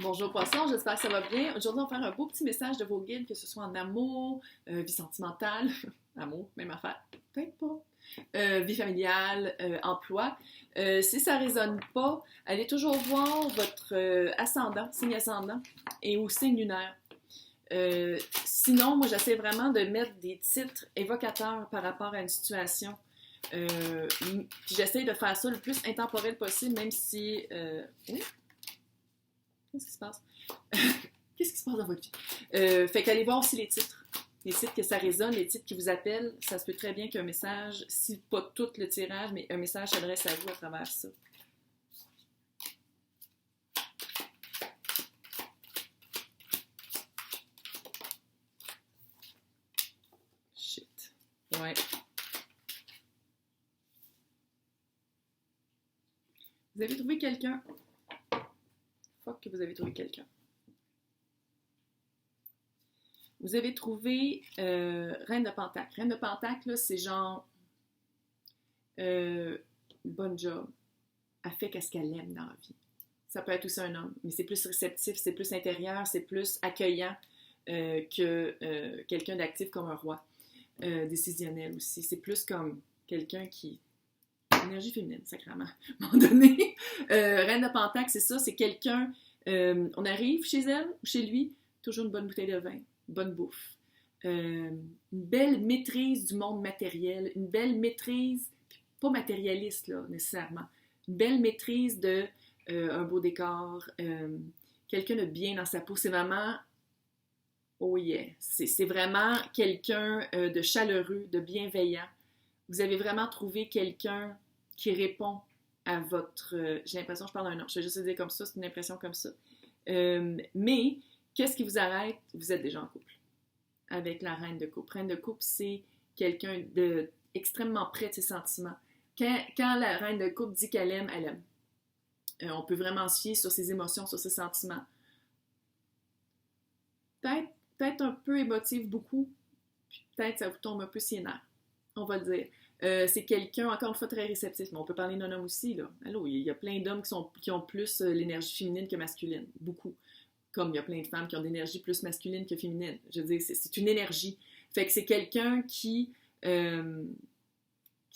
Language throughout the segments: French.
Bonjour Poisson, j'espère que ça va bien. Aujourd'hui, on va faire un beau petit message de vos guides, que ce soit en amour, vie sentimentale, amour, même affaire, peut-être pas, vie familiale, emploi. Si ça ne résonne pas, allez toujours voir votre ascendant, signe ascendant, et au signe lunaire. Sinon, moi, j'essaie vraiment de mettre des titres évocateurs par rapport à une situation. Puis j'essaie de faire ça le plus intemporel possible, même si... Oui? Qu'est-ce qui se passe? Qu'est-ce qui se passe dans votre vie? Fait qu'allez voir aussi les titres que ça résonne, les titres qui vous appellent. Ça se peut très bien qu'un message, si pas tout le tirage, mais un message s'adresse à vous à travers ça. Shit. Ouais. Vous avez trouvé quelqu'un? Fuck que vous avez trouvé quelqu'un. Vous avez trouvé Reine de Pentacle. Reine de Pentacle, là, c'est genre bonne job. Elle fait qu'est-ce qu'elle aime dans la vie. Ça peut être aussi un homme, mais c'est plus réceptif, c'est plus intérieur, c'est plus accueillant que quelqu'un d'actif comme un roi. Décisionnel aussi. C'est plus comme quelqu'un qui... Énergie féminine, sacrément. À un moment donné, Reine de Pentacle, c'est ça, c'est quelqu'un... on arrive chez elle ou chez lui, toujours une bonne bouteille de vin, bonne bouffe. Une belle maîtrise du monde matériel, une belle maîtrise, pas matérialiste là, nécessairement, une belle maîtrise de un beau décor, quelqu'un de bien dans sa peau. C'est vraiment, oh yeah, c'est vraiment quelqu'un de chaleureux, de bienveillant. Vous avez vraiment trouvé quelqu'un qui répond à votre... j'ai l'impression que je parle d'un nom, je vais juste le dire comme ça, c'est une impression comme ça. Mais, qu'est-ce qui vous arrête? Vous êtes déjà en couple avec la reine de coupe. Reine de coupe, c'est quelqu'un de extrêmement près de ses sentiments. Quand la reine de coupe dit qu'elle aime, elle aime. On peut vraiment se fier sur ses émotions, sur ses sentiments. Peut-être un peu émotif, beaucoup, puis peut-être ça vous tombe un peu sur les nerfs, on va le dire. C'est quelqu'un, encore une fois, très réceptif. Mais on peut parler d'un homme aussi, là. Allô, il y a plein d'hommes qui ont plus l'énergie féminine que masculine. Beaucoup. Comme il y a plein de femmes qui ont d'énergie plus masculine que féminine. Je veux dire, c'est une énergie. Fait que c'est quelqu'un qui se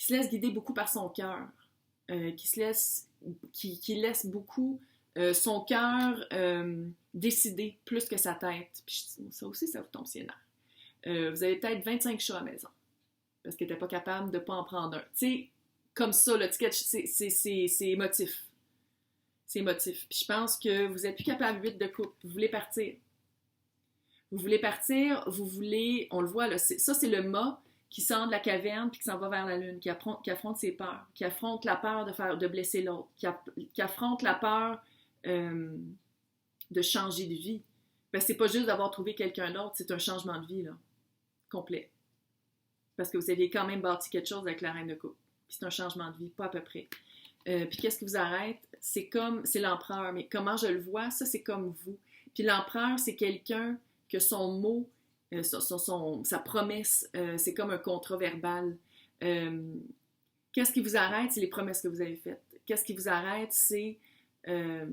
laisse guider beaucoup par son cœur. Qui laisse beaucoup son cœur décider plus que sa tête. Puis ça aussi, ça vous tombe sur les nerfs. Vous avez peut-être 25 chats à la maison. Parce que t'es pas capable de pas en prendre un. Tu sais, comme ça, là, c'est émotif. C'est émotif. Puis je pense que vous êtes plus capable vite de couple. Vous voulez partir. Vous voulez partir, vous voulez... On le voit, là, ça, c'est le mât qui sort de la caverne puis qui s'en va vers la lune, qui affronte ses peurs, qui affronte la peur de blesser l'autre, qui affronte la peur de changer de vie. Ben, c'est pas juste d'avoir trouvé quelqu'un d'autre, c'est un changement de vie, là, complet. Parce que vous aviez quand même bâti quelque chose avec la reine de coupe. Puis c'est un changement de vie, pas à peu près. Puis qu'est-ce qui vous arrête? C'est l'empereur, mais comment je le vois, ça c'est comme vous. Puis l'empereur, c'est quelqu'un que son mot, sa promesse, c'est comme un contrat verbal. Qu'est-ce qui vous arrête? C'est les promesses que vous avez faites. Qu'est-ce qui vous arrête? C'est... parce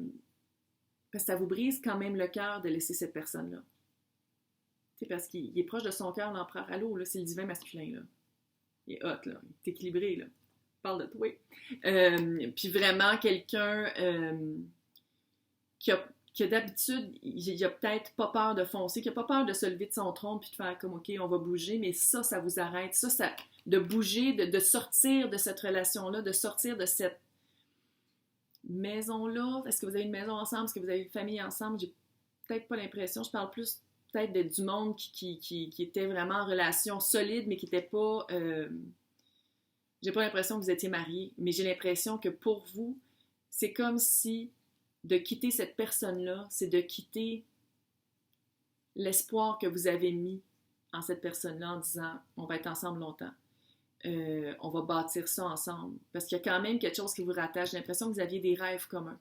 que ça vous brise quand même le cœur de laisser cette personne-là. Parce qu'il est proche de son cœur, l'empereur. Allô, là, c'est le divin masculin, là. Il est hot, là. Il est équilibré, là. Parle de toi. Puis vraiment, quelqu'un qui a d'habitude, il a peut-être pas peur de foncer, qui a pas peur de se lever de son trône puis de faire comme, OK, on va bouger, mais ça vous arrête. Ça de bouger, de sortir de cette relation-là, de sortir de cette maison-là. Est-ce que vous avez une maison ensemble? Est-ce que vous avez une famille ensemble? J'ai peut-être pas l'impression. Je parle plus peut-être du monde qui était vraiment en relation solide, mais qui n'était pas... j'ai pas l'impression que vous étiez mariés, mais j'ai l'impression que pour vous, c'est comme si de quitter cette personne-là, c'est de quitter l'espoir que vous avez mis en cette personne-là en disant « on va être ensemble longtemps, on va bâtir ça ensemble ». Parce qu'il y a quand même quelque chose qui vous rattache. J'ai l'impression que vous aviez des rêves communs.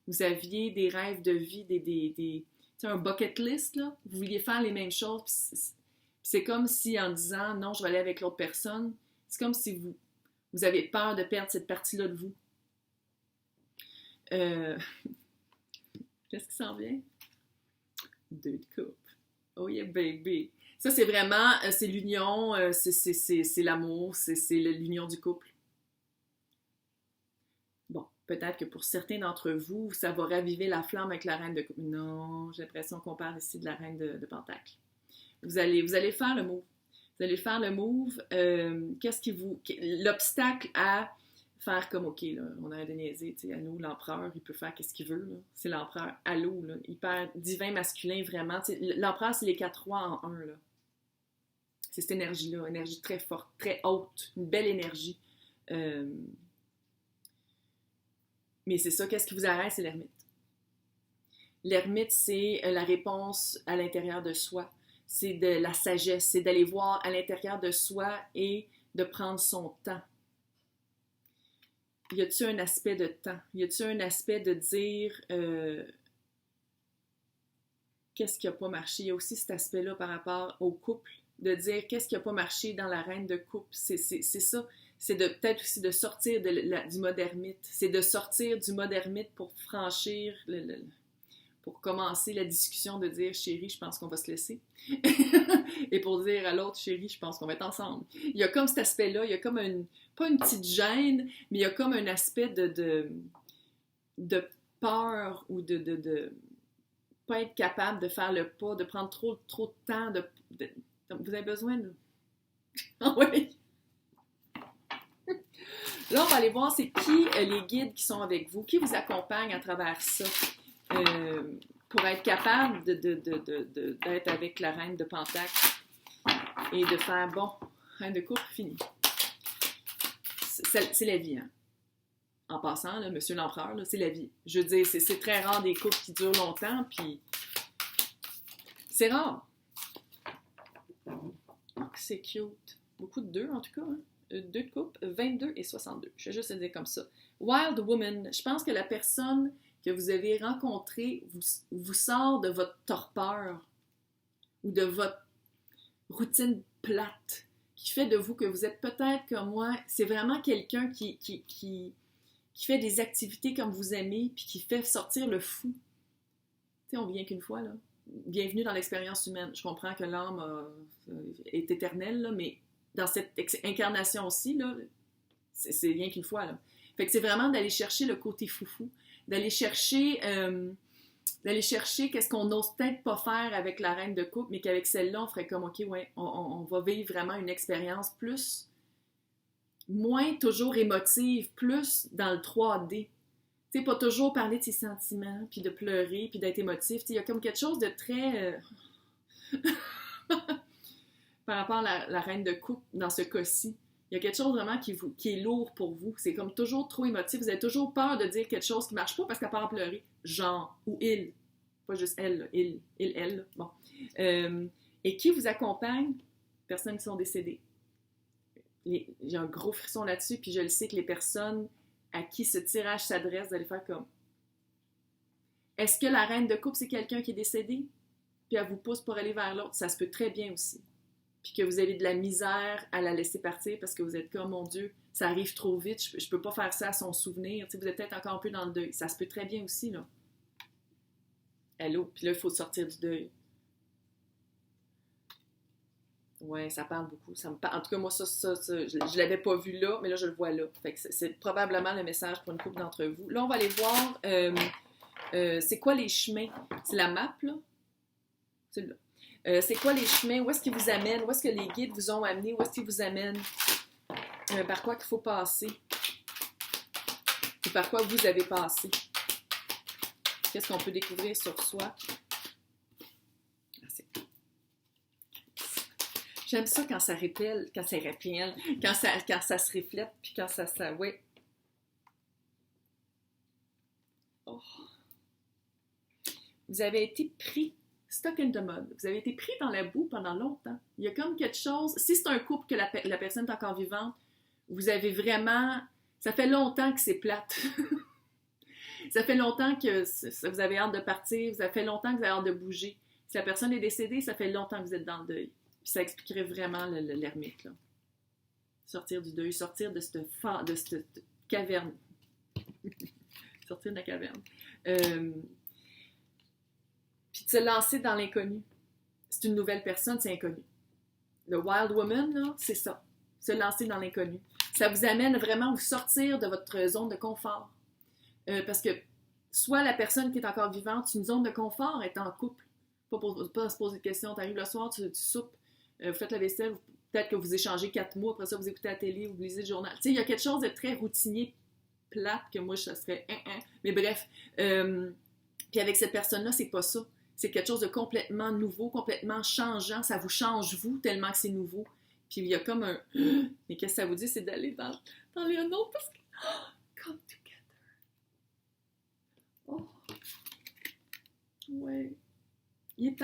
Vous aviez des rêves de vie, un bucket list, là. Vous vouliez faire les mêmes choses. Puis c'est comme si en disant « non, je vais aller avec l'autre personne », c'est comme si vous avez peur de perdre cette partie-là de vous. Qu'est-ce qui s'en vient? 2 de coupe. Oh yeah, baby! Ça, c'est vraiment, c'est l'union, c'est l'amour, c'est l'union du couple. Bon, peut-être que pour certains d'entre vous, ça va raviver la flamme avec la reine de coupe. Non, j'ai l'impression qu'on parle ici de la reine de Pentacle. Vous allez faire le move. Vous allez faire le move. Qu'est-ce qui vous... L'obstacle à faire comme, OK, là, on arrête de niaiser, tu sais, allô, l'empereur, il peut faire qu'est-ce qu'il veut, là. C'est l'empereur, allô, là, hyper divin, masculin, vraiment. Tu sais, l'empereur, c'est les 4 rois en un, là. C'est cette énergie-là, énergie très forte, très haute, une belle énergie. Mais c'est ça, qu'est-ce qui vous arrête, c'est l'ermite. L'ermite, c'est la réponse à l'intérieur de soi. C'est de la sagesse, c'est d'aller voir à l'intérieur de soi et de prendre son temps. Y a-t-il un aspect de temps? Y a-t-il un aspect de dire qu'est-ce qui n'a pas marché? Il y a aussi cet aspect-là par rapport au couple, de dire qu'est-ce qui n'a pas marché dans la reine de couple. C'est ça. C'est peut-être aussi de sortir du mode ermite. C'est de sortir du mode ermite pour franchir, pour commencer la discussion de dire « Chérie, je pense qu'on va se laisser. » Et pour dire à l'autre « Chérie, je pense qu'on va être ensemble. » Il y a comme cet aspect-là, il y a comme pas une petite gêne, mais il y a comme un aspect de peur ou de pas être capable de faire le pas, de prendre trop de temps. Vous avez besoin de... Ah oui! Là, on va aller voir c'est qui les guides qui sont avec vous, qui vous accompagnent à travers ça, pour être capable d'être avec la reine de Pentacle et de faire, bon, reine de coupe, fini. C'est la vie, hein. En passant, là, monsieur l'empereur, là, c'est la vie. Je veux dire, c'est très rare des couples qui durent longtemps, puis c'est rare. C'est cute. Beaucoup de 2, en tout cas, hein. 2 de coupe, 22 et 62. Je vais juste le dire comme ça. Wild Woman, je pense que la personne que vous avez rencontrée vous sort de votre torpeur ou de votre routine plate, qui fait de vous que vous êtes peut-être comme moi. C'est vraiment quelqu'un qui fait des activités comme vous aimez, puis qui fait sortir le fou. Tu sais, on vient qu'une fois, là. Bienvenue dans l'expérience humaine. Je comprends que l'âme est éternelle, là, mais dans cette incarnation aussi, là, c'est rien qu'une fois, là. Fait que c'est vraiment d'aller chercher le côté foufou, d'aller chercher qu'est-ce qu'on n'ose peut-être pas faire avec la reine de coupe, mais qu'avec celle-là, on ferait comme, OK, ouais, on va vivre vraiment une expérience plus, moins toujours émotive, plus dans le 3D. Tu sais, pas toujours parler de ses sentiments, puis de pleurer, puis d'être émotif. Tu sais, il y a comme quelque chose de très... par rapport à la reine de coupe, dans ce cas-ci. Il y a quelque chose vraiment qui est lourd pour vous. C'est comme toujours trop émotif. Vous avez toujours peur de dire quelque chose qui ne marche pas parce qu'elle part en pleurer. Genre, ou il. Pas juste elle, là. Elle. Bon. Et qui vous accompagne? Personnes qui sont décédées. J'ai un gros frisson là-dessus, puis je le sais que les personnes à qui ce tirage s'adresse, vous allez faire comme... Est-ce que la reine de coupe, c'est quelqu'un qui est décédé? Puis elle vous pousse pour aller vers l'autre? Ça se peut très bien aussi. Puis que vous avez de la misère à la laisser partir parce que vous êtes comme, mon Dieu, ça arrive trop vite, je peux pas faire ça à son souvenir. Tu sais, vous êtes peut-être encore un peu dans le deuil. Ça se peut très bien aussi, là. Allô? Puis là, il faut sortir du deuil. Ouais, ça parle beaucoup. Ça me parle. En tout cas, moi, ça je l'avais pas vu là, mais là, je le vois là. Fait que c'est probablement le message pour une couple d'entre vous. Là, on va aller voir, c'est quoi les chemins? C'est la map, là? C'est là. C'est quoi les chemins? Où est-ce qu'ils vous amènent? Où est-ce que les guides vous ont amené? Où est-ce qu'ils vous amènent? Par quoi qu'il faut passer? Et par quoi vous avez passé? Qu'est-ce qu'on peut découvrir sur soi? J'aime ça quand ça répèle, quand ça se reflète, puis quand ça ouais. Oh. Vous avez été pris, stuck in the mud. Vous avez été pris dans la boue pendant longtemps. Il y a comme quelque chose, si c'est un couple que la personne est encore vivante, vous avez vraiment, ça fait longtemps que c'est plate. Ça fait longtemps que vous avez hâte de partir, ça fait longtemps que vous avez hâte de bouger. Si la personne est décédée, ça fait longtemps que vous êtes dans le deuil. Puis ça expliquerait vraiment l'ermite, là. Sortir du deuil, sortir de cette caverne. Sortir de la caverne. Puis de se lancer dans l'inconnu. C'est une nouvelle personne, c'est inconnu. Le Wild Woman, là, c'est ça. Se lancer dans l'inconnu. Ça vous amène vraiment à vous sortir de votre zone de confort. Parce que soit la personne qui est encore vivante, une zone de confort est en couple. Pas se poser de questions. Tu arrives le soir, tu soupes, vous faites la vaisselle, peut-être que vous échangez 4 mots, après ça vous écoutez la télé, vous lisez le journal. Tu sais, il y a quelque chose de très routinier, plate, que moi, ça serait Mais bref. Puis avec cette personne-là, c'est pas ça. C'est quelque chose de complètement nouveau, complètement changeant. Ça vous change, vous, tellement que c'est nouveau. Puis il y a comme un... Mais qu'est-ce que ça vous dit? C'est d'aller dans les unknowns parce que... Come together. Oh. Ouais. Il est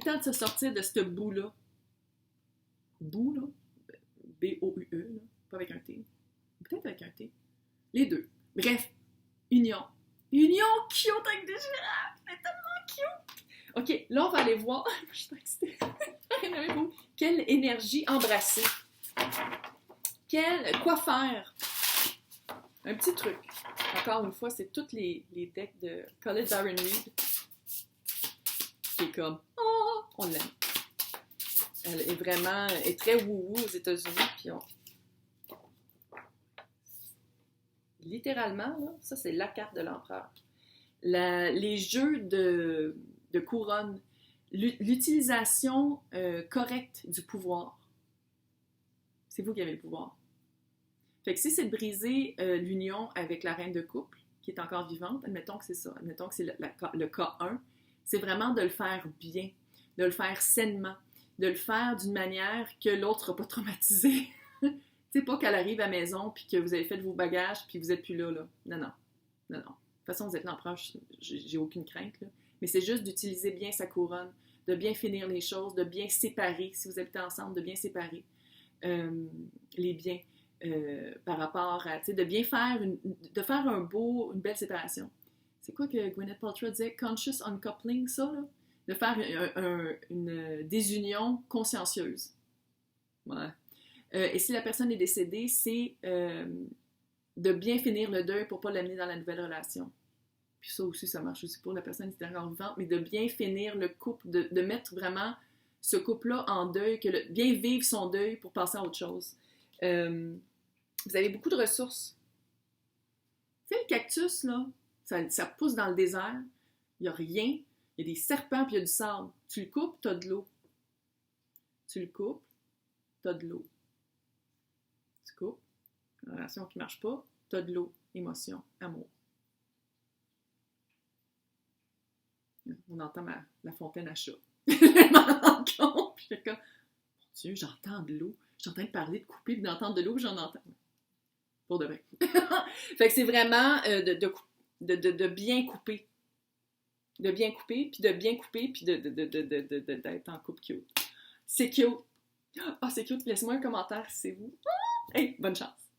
temps de se sortir de ce bout-là. Bout, là. B-O-U-E, là. Pas avec un T. Peut-être avec un T. Les deux. Bref. Union. Union cute avec des girafes. C'est tellement cute. OK, là, on va aller voir. Je suis excitée. Quelle énergie embrasser. Quoi faire? Un petit truc. Encore une fois, c'est tous les decks de Colin Baron Reid. Qui est comme, oh, on l'aime. Elle est vraiment, est très wouhou aux États-Unis. Puis littéralement, là, ça c'est la carte de l'empereur. Les jeux de couronne, l'utilisation correcte du pouvoir. C'est vous qui avez le pouvoir. Fait que si c'est de briser l'union avec la reine de couple, qui est encore vivante, admettons que c'est ça, admettons que c'est le cas 1, c'est vraiment de le faire bien, de le faire sainement, de le faire d'une manière que l'autre ne sera pas traumatisé. C'est pas qu'elle arrive à la maison puis que vous avez fait vos bagages puis vous n'êtes plus là. Non. De toute façon, vous êtes l'empereur, j'ai aucune crainte. Là. Mais c'est juste d'utiliser bien sa couronne, de bien finir les choses, de bien séparer, si vous habitez ensemble, de bien séparer les biens par rapport à, de bien faire, de faire une belle séparation. C'est quoi que Gwyneth Paltrow disait? Conscious uncoupling, ça, là? De faire une désunion consciencieuse. Ouais. Et si la personne est décédée, c'est de bien finir le deuil pour ne pas l'amener dans la nouvelle relation. Puis ça aussi, ça marche aussi pour la personne qui est encore vivante, mais de bien finir le couple, de mettre vraiment ce couple-là en deuil, bien vivre son deuil pour passer à autre chose. Vous avez beaucoup de ressources. Tu sais, le cactus, là, ça pousse dans le désert, il n'y a rien, il y a des serpents puis il y a du sable. Tu le coupes, tu as de l'eau. Tu le coupes, tu as de l'eau. Tu coupes, une relation qui ne marche pas, tu as de l'eau, émotion, amour. On entend la fontaine à chat. Je m'en rends compte, puis je suis comme, mon Dieu, j'entends de l'eau. Je suis en train de parler, de couper, puis d'entendre de l'eau, puis j'en entends. Pour de vrai. Fait que c'est vraiment de bien couper. De bien couper, puis d'être en couple cute. C'est cute. Ah, c'est cute. Laissez-moi un commentaire si c'est vous. Hey, bonne chance.